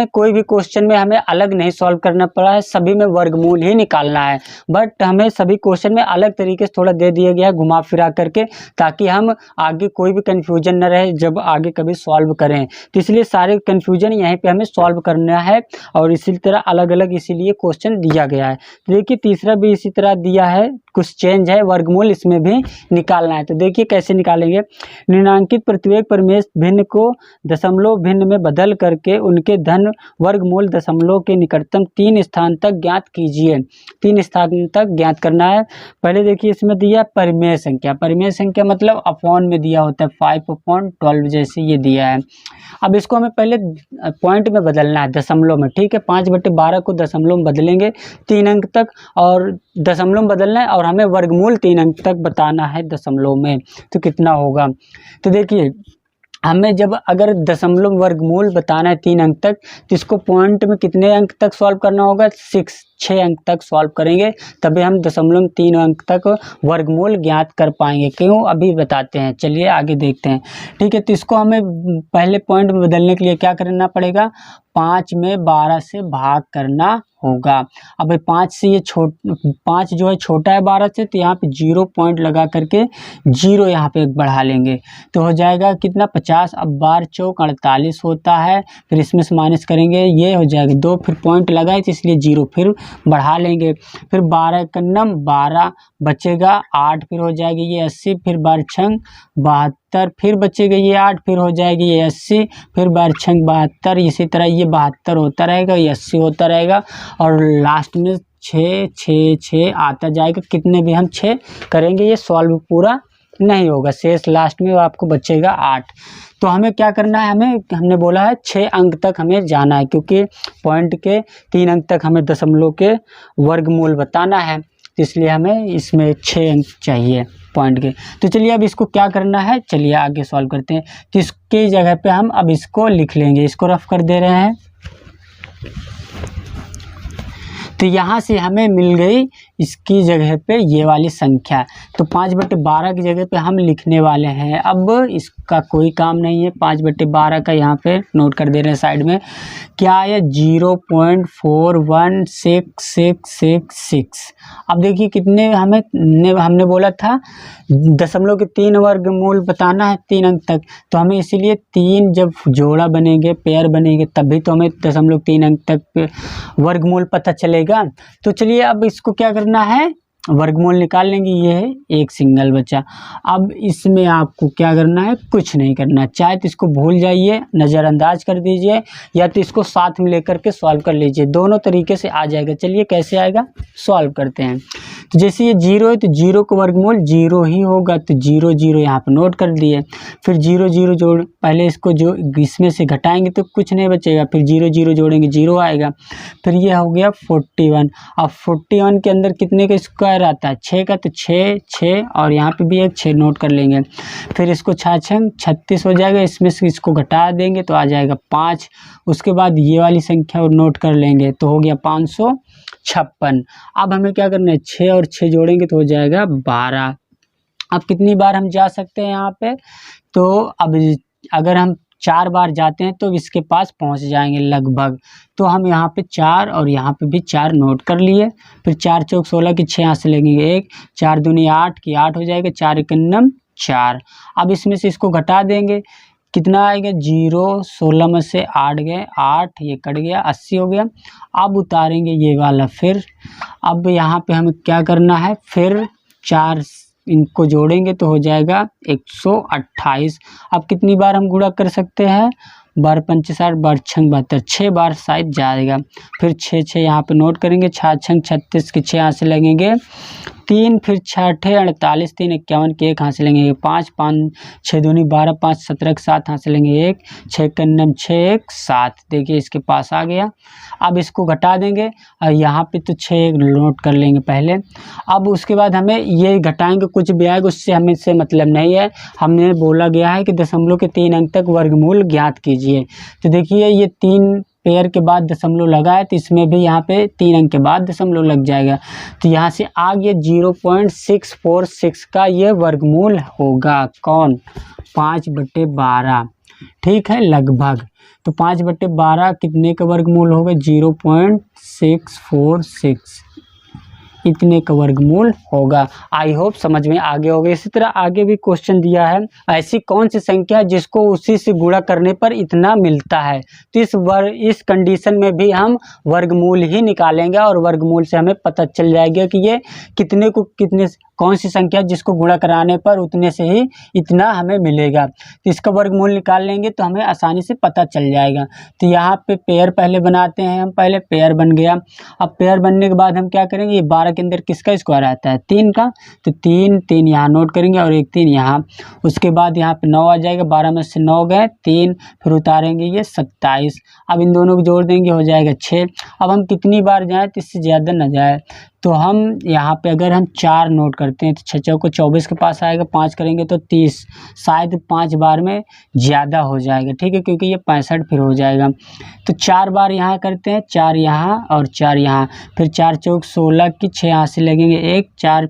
में कोई भी क्वेश्चन में हमें अलग नहीं सॉल्व करना पड़ा है, सभी में वर्गमूल ही निकालना है। बट हमें सभी क्वेश्चन में अलग तरीके से थोड़ा दे दिया गया है घुमा फिरा करके, ताकि हम आगे कोई भी कन्फ्यूजन न रहे जब आगे कभी सॉल्व करें। तो इसलिए सारे कन्फ्यूजन यहीं पे हमें सॉल्व करना है, और इसी तरह अलग अलग इसीलिए क्वेश्चन दिया गया है। तो देखिए तीसरा भी इसी तरह दिया है, कुछ चेंज है, वर्गमूल इसमें भी निकालना है। तो देखिए कैसे निकालेंगे। निम्नांकित प्रत्येक परिमेय भिन्न को दशमलव भिन्न में बदल करके उनके धन वर्गमूल दशमलव के निकटतम 3 स्थान तक ज्ञात कीजिए। 3 स्थान तक ज्ञात करना है। पहले देखिए इसमें दिया परिमेय संख्या। परिमेय संख्या मतलब अपॉन में दिया होता है, 5/12 जैसे ये दिया है। अब इसको हमें पहले पॉइंट में बदलना है, दशमलव में। ठीक है, 5/12 को दशमलव में बदलेंगे 3 अंक तक, और दशमलव में बदलना है, और हमें वर्गमूल 3 अंक तक बताना है दशमलव में। तो कितना होगा, तो देखिए हमें जब अगर दशमलव वर्गमूल बताना है 3 अंक तक, तो इसको पॉइंट में कितने अंक तक सॉल्व करना होगा, 6 अंक तक सॉल्व करेंगे, तभी हम दशमलव 3 अंक तक वर्गमूल ज्ञात कर पाएंगे। क्यों, अभी बताते हैं, चलिए आगे देखते हैं। ठीक है, तो इसको हमें पहले पॉइंट में बदलने के लिए क्या करना पड़ेगा, 5 में 12 से भाग करना होगा। अब 5 से ये 5 जो है छोटा है 12 से, तो यहाँ पे 0 पॉइंट लगा करके 0 यहाँ पे बढ़ा लेंगे, तो हो जाएगा कितना, 50। अब 12 चौक 48 होता है, फिर इसमें से माइनस करेंगे, ये हो जाएगा 2, फिर पॉइंट लगाए तो इसलिए 0 फिर बढ़ा लेंगे। फिर 12 का नम 12 बचेगा 8, फिर हो जाएगी ये 80, फिर 12 छंग 72, फिर बचेगा ये 8, फिर हो जाएगी ये 80, फिर 12 छंग 72, इसी तरह ये 72 होता रहेगा, ये 80 होता रहेगा, और लास्ट में 6 6 6 आता जाएगा। कितने भी हम 6 करेंगे ये सॉल्व पूरा नहीं होगा, शेष लास्ट में आपको बचेगा 8। तो हमें क्या करना है, हमने बोला है 6 अंक तक हमें जाना है, क्योंकि पॉइंट के 3 अंक तक हमें दशमलव के वर्गमूल बताना है, तो इसलिए हमें इसमें 6 अंक चाहिए पॉइंट के। तो चलिए अब इसको क्या करना है, चलिए आगे सॉल्व करते हैं। तो इसकी जगह पे हम अब इसको लिख लेंगे, इसको रफ कर दे रहे हैं। तो यहाँ से हमें मिल गई इसकी जगह पे ये वाली संख्या, तो 5/12 की जगह पे हम लिखने वाले हैं। अब इसका कोई काम नहीं है, 5/12 का यहाँ पे नोट कर दे रहे हैं साइड में। क्या है, 0.41666। अब देखिए कितने हमने बोला था दशमलव के 3 वर्गमूल बताना है 3 अंक तक, तो हमें इसीलिए 3 जब जोड़ा बनेंगे, पेयर बनेंगे, तभी तो हमें दशमलव 3 अंक तक वर्गमूल पता चलेगा। तो चलिए अब इसको क्या करना है, वर्गमूल निकाल लेंगे। ये है एक सिंगल बचा। अब इसमें आपको क्या करना है, कुछ नहीं करना, चाहे तो इसको भूल जाइए, नज़रअंदाज कर दीजिए, या तो इसको साथ में लेकर के सॉल्व कर लीजिए, दोनों तरीके से आ जाएगा। चलिए कैसे आएगा, सॉल्व करते हैं। तो जैसे ये 0 है तो 0 का वर्गमूल 0 ही होगा, तो 0 0 यहाँ पर नोट कर दिए। फिर 0 0 जोड़, पहले इसको जो इसमें से घटाएंगे तो कुछ नहीं बचेगा, फिर 0 0 जोड़ेंगे 0 आएगा। फिर ये हो गया 41। अब 41 के अंदर कितने का स्क्वायर आता है, 6 का, तो 6 6 और यहाँ पे भी एक 6 नोट कर लेंगे। फिर इसको 6 36 हो जाएगा, इसमें से इसको घटा देंगे तो आ जाएगा 5। उसके बाद ये वाली संख्या और नोट कर लेंगे, तो हो गया 556। अब हमें क्या करना है, 6 और 6 जोड़ेंगे तो हो जाएगा 12। अब कितनी बार हम जा सकते हैं यहाँ पे, तो अब अगर हम 4 बार जाते हैं तो इसके पास पहुंच जाएंगे लगभग। तो हम यहाँ पे 4 और यहाँ पे भी 4 नोट कर लिए। फिर 4 चौक 16 की 6 यहाँ से लेंगे 1, 4 दूनी 8 की 8 हो जाएगा, 4 एकन्नम 4। अब इसमें से इसको घटा देंगे, कितना आएगा, 0 16 में से 8 गए 8, ये कट गया 80 हो गया। अब उतारेंगे ये वाला। फिर अब यहाँ पे हमें क्या करना है, फिर 4 इनको जोड़ेंगे तो हो जाएगा 128। अब कितनी बार हम गुणा कर सकते हैं, 12 पंच 60, 12 छंग 72, 6 बार शायद जाएगा। फिर 6 6 यहाँ पे नोट करेंगे, 6 छंग 36 की 6 यहाँ से लगेंगे 3, फिर 6 8 48, 3 51 के 1 यहाँ से लेंगे 5, 5 6 दूनी 12, 5 17 के 7 यहाँ से लेंगे 1, 6 कन्नम 6 1 7। देखिए इसके पास आ गया। अब इसको घटा देंगे और यहाँ पे तो 6 नोट कर लेंगे पहले। अब उसके बाद हमें ये घटाएंगे, कुछ भी आएगा उससे हमें से मतलब नहीं है। हमने बोला गया है कि दशमलव के 3 अंक तक वर्गमूल ज्ञात कीजिए। तो देखिए ये 3 पेयर के बाद दशमलव लगा है, तो इसमें भी यहाँ पे 3 अंक के बाद दशमलव लग जाएगा। तो यहाँ से आ गया 0.646 का ये वर्गमूल होगा। कौन, 5/12। ठीक है, लगभग। तो 5/12 कितने का वर्गमूल होगा? 0.646 इतने का वर्गमूल होगा। आई होप समझ में आगे होगा। इसी तरह आगे भी क्वेश्चन दिया है, ऐसी कौन सी संख्या है जिसको उसी से गुणा करने पर इतना मिलता है। तो इस कंडीशन में भी हम वर्गमूल ही निकालेंगे और वर्गमूल से हमें पता चल जाएगा कि ये कितने कौन सी संख्या जिसको गुणा कराने पर उतने से ही इतना हमें मिलेगा। तो इसका वर्गमूल निकाल लेंगे तो हमें आसानी से पता चल जाएगा। तो यहाँ पे पेयर पहले बनाते हैं हम, पहले पेयर बन गया। अब पेयर बनने के बाद हम क्या करेंगे, ये 12 के अंदर किसका स्क्वायर आता है? 3 का। तो 3 यहाँ नोट करेंगे और एक 3 यहाँ। उसके बाद यहाँ पे 9 आ जाएगा, 12 में से 9 गए 3, फिर उतारेंगे ये 27। अब इन दोनों को जोड़ देंगे, हो जाएगा 6। अब हम कितनी बार जाएँ तो इससे ज़्यादा ना जाए, तो हम यहाँ पे अगर हम 4 नोट करते हैं तो 6 चौको 24 के पास आएगा, 5 करेंगे तो 30। शायद 5 बार में ज़्यादा हो जाएगा, ठीक है, क्योंकि ये 65 फिर हो जाएगा। तो 4 बार यहाँ करते हैं, 4 यहाँ और 4 यहाँ, फिर 4 चौक 16 की 6 यहाँ से लगेंगे, 1 4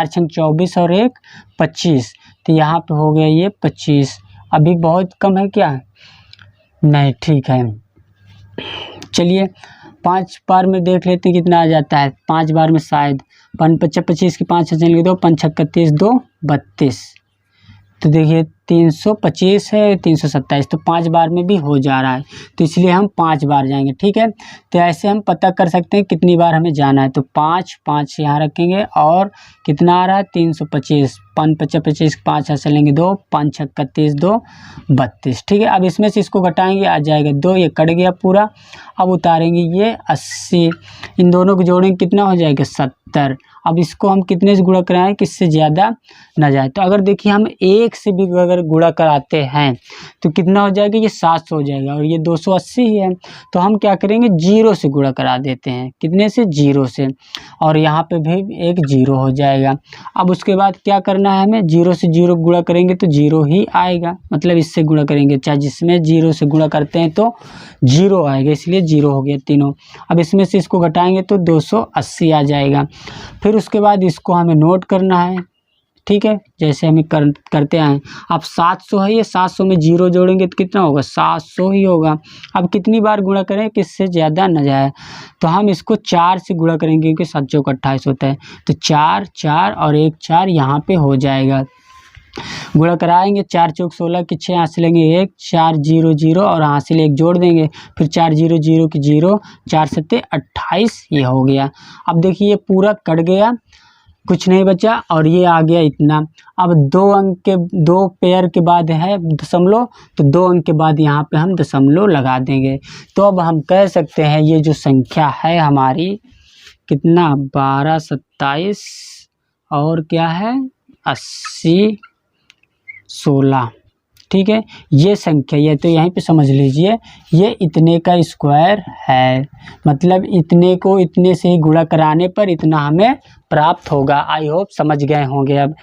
छंग 24 और 1 25। तो यहाँ पे हो गया ये 25। अभी बहुत कम है क्या? नहीं, ठीक है। चलिए 5 बार में देख लेते हैं कितना आ जाता है। 5 बार में शायद 25 की 5 चलेंगे, 2 5 छक्का 30, 2 32। तो देखिए 325 है, 327, तो 5 बार में भी हो जा रहा है, तो इसलिए हम 5 बार जाएंगे, ठीक है। तो ऐसे हम पता कर सकते हैं कितनी बार हमें जाना है। तो 5 यहाँ रखेंगे और कितना आ रहा है? 325। 25 5 यहाँ से लेंगे, 2 5 छक्का 30, 2 32, ठीक है। अब इसमें से इसको घटाएंगे, आ जाएगा 2, ये कट गया पूरा। अब उतारेंगे ये 80, इन दोनों को जोड़ेंगे कितना हो जाएगा? 70। अब इसको हम कितने से गुणा कराएं कि इससे ज़्यादा ना जाए। तो अगर देखिए हम 1 से भी अगर गुणा कराते हैं तो कितना हो जाएगा? ये 700 हो जाएगा और ये 280 ही है। तो हम क्या करेंगे? 0 से गुणा करा देते हैं। कितने से? 0 से, और यहाँ पे भी एक 0 हो जाएगा। अब उसके बाद क्या करना है हमें? 0 से 0 गुणा करेंगे तो 0 ही आएगा, मतलब इससे गुणा करेंगे, चाहे जिसमें 0 से गुणा करते हैं तो 0 आएगा, इसलिए 0 हो गया तीनों। अब इसमें से इसको घटाएंगे तो 280 आ जाएगा। फिर उसके बाद इसको हमें नोट करना है, ठीक है, जैसे हमें करते आए। अब 700 है, ये 700 में 0 जोड़ेंगे तो कितना होगा? 700 ही होगा। अब कितनी बार गुणा करें कि इससे ज़्यादा न जाए, तो हम इसको 4 से गुणा करेंगे क्योंकि 7 चौक 28 होता है। तो 4 4 और 1 4 यहाँ पे हो जाएगा। गुणा कराएंगे, 4 चौक 16 की 6 यहाँ से लेंगे 1 4 0 0 और यहाँ से 1 जोड़ देंगे, फिर 4 0 0 की 0, 4 7 28, ये हो गया। अब देखिए ये पूरा कट गया, कुछ नहीं बचा और ये आ गया इतना। अब 2 अंक के 2 पेयर के बाद है दशमलव, तो 2 अंक के बाद यहाँ पे हम दशमलव लगा देंगे। तो अब हम कह सकते हैं ये जो संख्या है हमारी कितना? 12 27 और क्या है 80 16, ठीक है, ये संख्या ये तो यहीं पे समझ लीजिए ये इतने का स्क्वायर है, मतलब इतने को इतने से ही गुणा कराने पर इतना हमें प्राप्त होगा। आई होप समझ गए होंगे। अब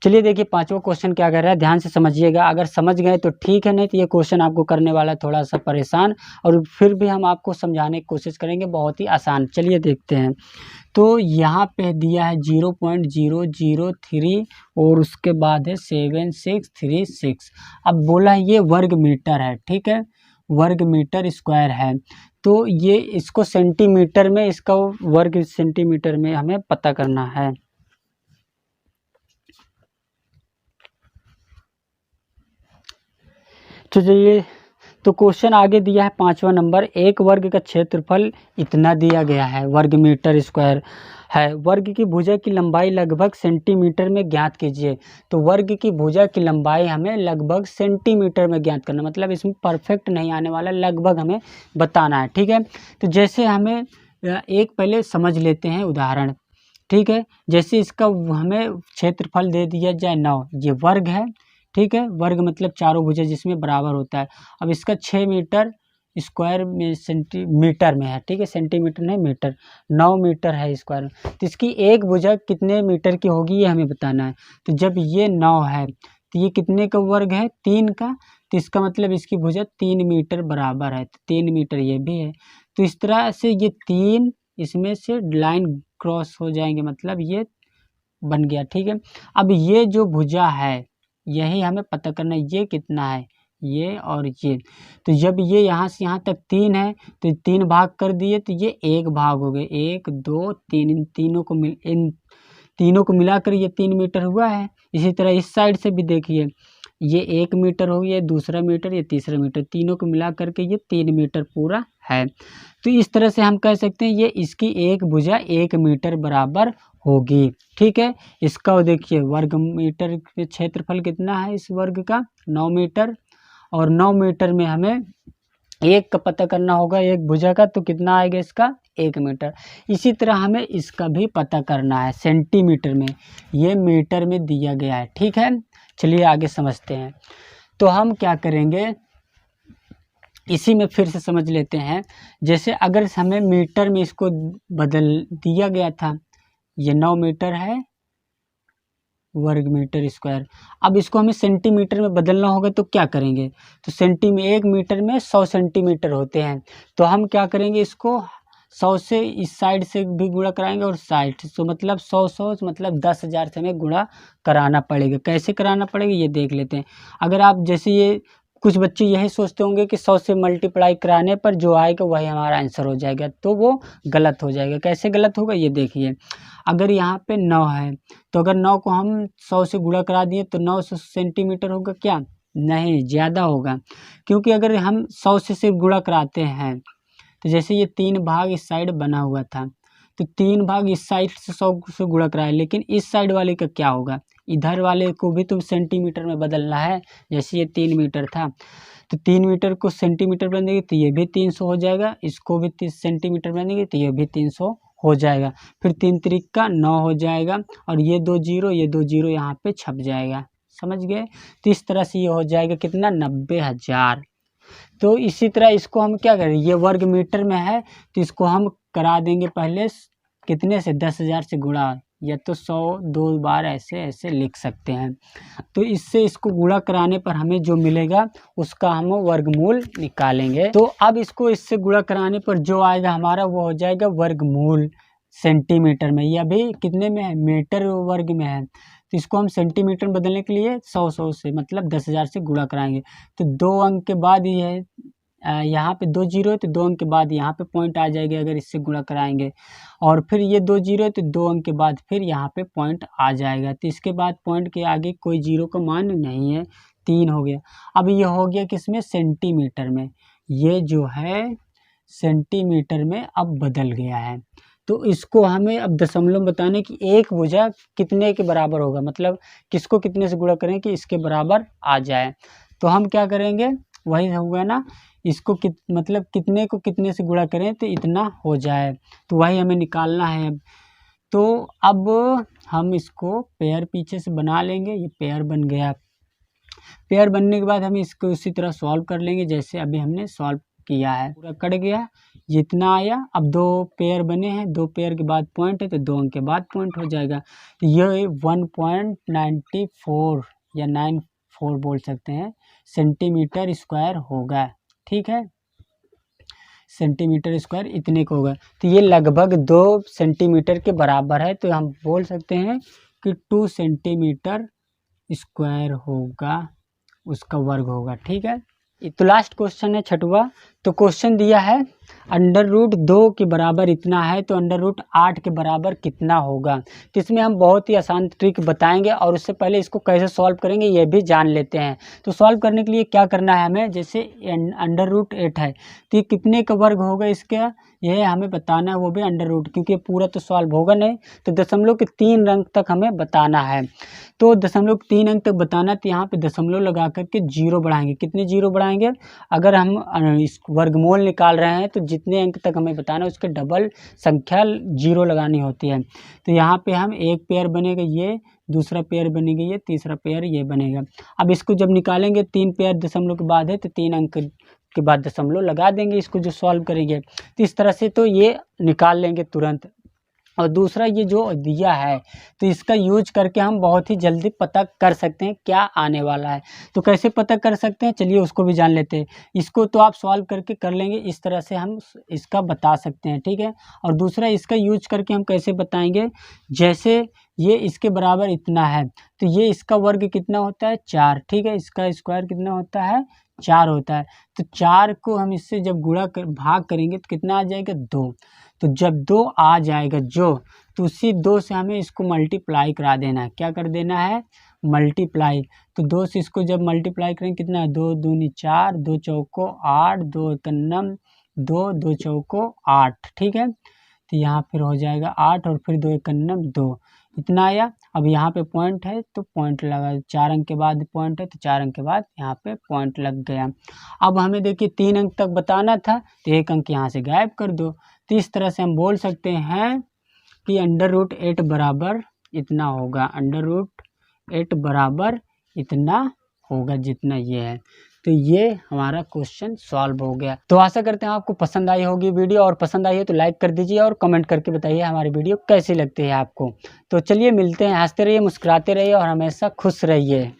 चलिए देखिए 5वां क्वेश्चन क्या कर रहा है, ध्यान से समझिएगा। अगर समझ गए तो ठीक है, नहीं तो ये क्वेश्चन आपको करने वाला थोड़ा सा परेशान, और फिर भी हम आपको समझाने की कोशिश करेंगे, बहुत ही आसान। चलिए देखते हैं। तो यहाँ पे दिया है 0.003 और उसके बाद है 7636। अब बोला है ये वर्ग मीटर है, ठीक है, वर्ग मीटर स्क्वायर है। तो ये इसको सेंटीमीटर में, इसका वर्ग सेंटीमीटर में हमें पता करना है। तो चलिए, तो क्वेश्चन आगे दिया है 5वां नंबर, एक वर्ग का क्षेत्रफल इतना दिया गया है, वर्ग मीटर स्क्वायर है। वर्ग की भुजा की लंबाई लगभग सेंटीमीटर में ज्ञात कीजिए। तो वर्ग की भुजा की लंबाई हमें लगभग सेंटीमीटर में ज्ञात करना, मतलब इसमें परफेक्ट नहीं आने वाला, लगभग हमें बताना है, ठीक है। तो जैसे हमें एक पहले समझ लेते हैं उदाहरण, ठीक है। जैसे इसका हमें क्षेत्रफल दे दिया जाए 9, ये वर्ग है, ठीक है, वर्ग मतलब चारों भुजा जिसमें बराबर होता है। अब इसका 6 मीटर स्क्वायर में सेंटीमीटर में है, ठीक है, सेंटीमीटर नहीं मीटर, 9 मीटर है स्क्वायर में। तो इसकी एक भुजा कितने मीटर की होगी ये हमें बताना है। तो जब ये 9 है तो ये कितने का वर्ग है? 3 का, तो इसका मतलब इसकी भुजा 3 मीटर बराबर है, तो 3 मीटर ये भी है। तो इस तरह से ये 3 इसमें से लाइन क्रॉस हो जाएंगे, मतलब ये बन गया, ठीक है। अब ये जो भुजा है यही हमें पता करना है, ये कितना है? ये और ये। तो जब ये यहाँ से यहाँ तक 3 है तो 3 भाग कर दिए तो ये 1 भाग हो गए, 1 2 3, इन तीनों को मिलाकर ये 3 मीटर हुआ है। इसी तरह इस साइड से भी देखिए, ये 1 मीटर हो गया, दूसरा मीटर, ये तीसरा मीटर, तीनों को मिला करके ये 3 मीटर पूरा है। तो इस तरह से हम कह सकते हैं ये इसकी एक भुजा 1 मीटर बराबर होगी। ठीक है, इसका देखिए वर्ग मीटर के क्षेत्रफल कितना है इस वर्ग का, 9 मीटर, और 9 मीटर में हमें एक का पता करना होगा, एक भुजा का, तो कितना आएगा इसका 1 मीटर। इसी तरह हमें इसका भी पता करना है सेंटीमीटर में, ये मीटर में दिया गया है। ठीक है, चलिए आगे समझते हैं। तो हम क्या करेंगे, इसी में फिर से समझ लेते हैं। जैसे अगर हमें मीटर में इसको बदल दिया गया था, ये 9 मीटर है वर्ग मीटर स्क्वायर, अब इसको हमें सेंटीमीटर में बदलना होगा तो क्या करेंगे, तो 1 मीटर में 100 सेंटीमीटर होते हैं। तो हम क्या करेंगे, इसको 100 से इस साइड से भी गुणा कराएंगे और साइड से, तो मतलब 100 मतलब 10,000 से हमें गुणा कराना पड़ेगा। कैसे कराना पड़ेगा ये देख लेते हैं। अगर आप जैसे ये कुछ बच्चे यही सोचते होंगे कि 100 से मल्टीप्लाई कराने पर जो आएगा वही हमारा आंसर हो जाएगा, तो वो गलत हो जाएगा। कैसे गलत होगा ये देखिए, अगर यहाँ पे 9 है तो अगर 9 को हम 100 से गुणा करा दिए तो 900 सेंटीमीटर होगा क्या, नहीं, ज़्यादा होगा। क्योंकि अगर हम 100 से सिर्फ गुणा कराते हैं तो जैसे ये 3 भाग इस साइड बना हुआ था, तो 3 भाग इस साइड से 100 से गुणा कराए, लेकिन इस साइड वाले का क्या होगा, इधर वाले को भी तो सेंटीमीटर में बदलना है। जैसे ये 3 मीटर था तो 3 मीटर को सेंटीमीटर बनेगी तो ये भी 300 हो जाएगा, इसको भी 30 सेंटीमीटर बनेगी तो ये भी 300 हो जाएगा। फिर 3 त्रिक का 9 हो जाएगा, और ये 2 जीरो यहाँ पे छप जाएगा, समझ गए। तो इस तरह से ये हो जाएगा कितना, 90,000। तो इसी तरह इसको हम क्या करें, ये वर्ग मीटर में है तो इसको हम करा देंगे पहले कितने से, 10,000 से गुणा, या तो 100 2 बार ऐसे ऐसे लिख सकते हैं। तो इससे इसको गुणा कराने पर हमें जो मिलेगा उसका हम वर्गमूल निकालेंगे। तो अब इसको इससे गुणा कराने पर जो आएगा हमारा वो हो जाएगा वर्गमूल सेंटीमीटर में। ये अभी कितने में है, मीटर वर्ग में है, तो इसको हम सेंटीमीटर में बदलने के लिए 100 से मतलब 10,000 से गुणा कराएंगे। तो 2 अंक के बाद ये है, यहाँ पे 2 जीरो है तो 2 अंक के बाद यहाँ पे पॉइंट आ जाएगा अगर इससे गुणा कराएंगे, और फिर ये 2 जीरो है तो 2 अंक के बाद फिर यहाँ पे पॉइंट आ जाएगा। तो इसके बाद पॉइंट के आगे कोई जीरो का मान नहीं है, 3 हो गया। अब ये हो गया किसमें, सेंटीमीटर में, ये जो है सेंटीमीटर में अब बदल गया है। तो इसको हमें अब दशमलव बताने की एक भुजा कितने के बराबर होगा, मतलब किसको कितने से गुणा करें कि इसके बराबर आ जाए। तो हम क्या करेंगे, वही होगा ना, इसको मतलब कितने को कितने से गुणा करें तो इतना हो जाए, तो वही हमें निकालना है। तो अब हम इसको पेयर पीछे से बना लेंगे, ये पेयर बन गया। पेयर बनने के बाद हम इसको उसी तरह सॉल्व कर लेंगे जैसे अभी हमने सॉल्व किया है, पूरा कट गया, जितना आया। अब 2 पेयर बने हैं, 2 पेयर के बाद पॉइंट है तो 2 अंक के बाद पॉइंट हो जाएगा। तो ये 1.94 या 94 बोल सकते हैं सेंटीमीटर स्क्वायर होगा। ठीक है, सेंटीमीटर स्क्वायर इतने का होगा, तो ये लगभग 2 सेंटीमीटर के बराबर है। तो हम बोल सकते हैं कि 2 सेंटीमीटर स्क्वायर होगा, उसका वर्ग होगा। ठीक है, तो लास्ट क्वेश्चन है 6वां। तो क्वेश्चन दिया है √2 के बराबर इतना है तो √8 के बराबर कितना होगा। तो इसमें हम बहुत ही आसान ट्रिक बताएंगे, और उससे पहले इसको कैसे सॉल्व करेंगे ये भी जान लेते हैं। तो सॉल्व करने के लिए क्या करना है हमें, जैसे √8 है तो ये कितने का वर्ग होगा इसका, यह हमें बताना है, वो भी √, क्योंकि पूरा तो सॉल्व होगा नहीं, तो दशमलव के 3 अंक तक हमें बताना है। तो दशमलव के 3 अंक तक बताना, तो यहाँ पे दशमलव लगा करके 0 बढ़ाएंगे। कितने 0 बढ़ाएंगे, अगर हम इस वर्गमूल निकाल रहे हैं तो जितने अंक तक हमें बताना है उसके डबल संख्या 0 लगानी होती है। तो यहाँ पे हम एक पेयर बनेगा ये, दूसरा पेयर बनेगा ये, तीसरा पेयर ये बनेगा। अब इसको जब निकालेंगे 3 पेयर दशमलव के बाद है तो 3 अंक के बाद दशमलव लगा देंगे, इसको जो सॉल्व करेंगे तो इस तरह से तो ये निकाल लेंगे तुरंत। और दूसरा ये जो दिया है तो इसका यूज करके हम बहुत ही जल्दी पता कर सकते हैं क्या आने वाला है। तो कैसे पता कर सकते हैं, चलिए उसको भी जान लेते हैं। इसको तो आप सॉल्व करके कर लेंगे, इस तरह से हम इसका बता सकते हैं। ठीक है, और दूसरा इसका यूज करके हम कैसे बताएंगे, जैसे ये इसके बराबर इतना है तो ये इसका वर्ग कितना होता है 4। ठीक है, इसका स्क्वायर कितना होता है 4 होता है। तो 4 को हम इससे जब भाग करेंगे तो कितना आ जाएगा 2। तो जब 2 आ जाएगा तो उसी 2 से हमें इसको मल्टीप्लाई करा देना है। क्या कर देना है? मल्टीप्लाई। तो 2 से इसको जब मल्टीप्लाई करेंगे कितना है? 2 दूनी 4, 2 चौको 8, 2 एकन्नम 2, 2 चौको 8। ठीक है, तो यहाँ फिर हो जाएगा 8 और फिर 2 एकन्नम 2, इतना आया। अब यहाँ पे पॉइंट है तो पॉइंट लगा, 4 अंक के बाद पॉइंट है तो 4 अंक के बाद यहाँ पे पॉइंट लग गया। अब हमें देखिए 3 अंक तक बताना था तो 1 अंक यहाँ से गायब कर दो। तो इस तरह से हम बोल सकते हैं कि √8 बराबर इतना होगा, √8 बराबर इतना होगा जितना ये है। तो ये हमारा क्वेश्चन सॉल्व हो गया। तो आशा करते हैं आपको पसंद आई होगी वीडियो, और पसंद आई है तो लाइक कर दीजिए और कमेंट करके बताइए हमारी वीडियो कैसी लगती है आपको। तो चलिए मिलते हैं, हंसते रहिए, मुस्कुराते रहिए और हमेशा खुश रहिए।